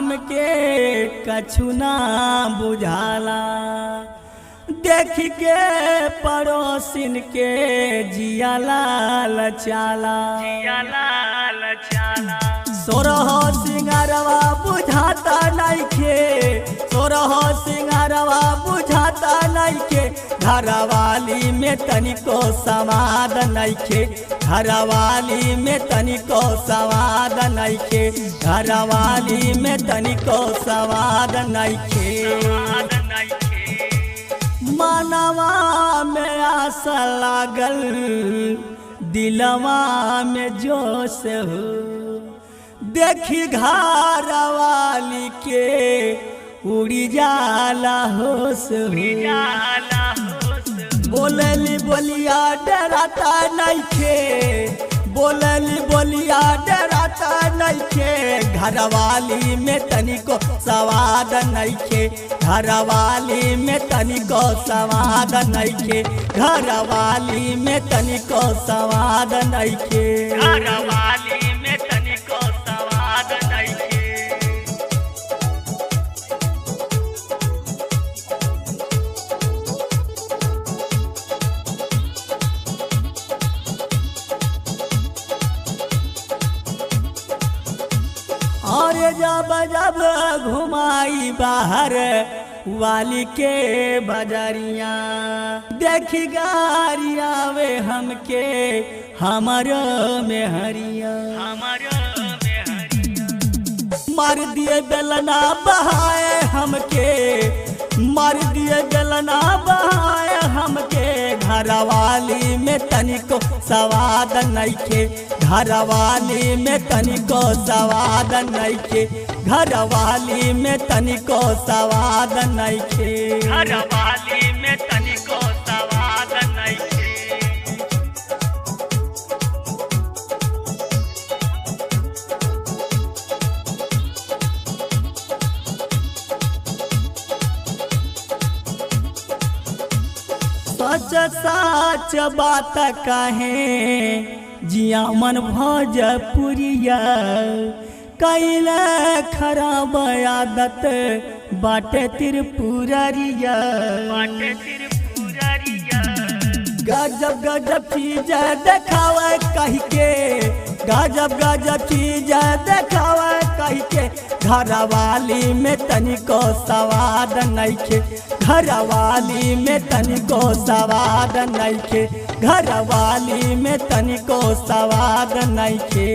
हमके कछु ना बुझाला। देख के पड़ोसिन के जिया लाल चाला। सोरह सिंगारवा बुझाता नइखे, सोरह सिंगारवा बुझाता नइखे, घरवाली में तनिको समाद नइखे, घरवाली में तनिको स्वाद नइखे, घरवाली में तनिको स्वाद नइखे। मनवा में आशा लागल, दिलवा में जोश हो, देखी घरवाली के उड़ी जाला होश हो। बोलली बोलिया डराता नइखे, बोलली बोलिया डराता नइखे, घरवाली में तनिको स्वाद नइखे, घरवाली में तनिको स्वाद नइखे, घरवाली में तनिको स्वाद नइखे, घरवाली में तनिको स्वाद नइखे। और जब जब घुमाई बाहर वाली के बजरिया, देखी गारिया वे हमके हमारो में हरिया, मार दिए बेलना बहाए हमके, मार दिए बेलना बहाए हमके, घरवाली में तनिको स्वाद नइखे, घरवाली में तनिको स्वाद नइखे, घरवाली में तनिको स्वाद नइखे, घरवाली में तनिको स्वाद नइखे। सच सच बात कहे जिया मन भोजपुरिया, कैले खराब आदत बाटे त्रिपुरारिया, गजब गजब चीज देखावे कह के, गजब गजब चीज देखावे कह के, घरवाली में तनिको स्वाद नइखे, घरवाली में तनिको स्वाद नइखे, घरवाली में तनिको स्वाद नइखे।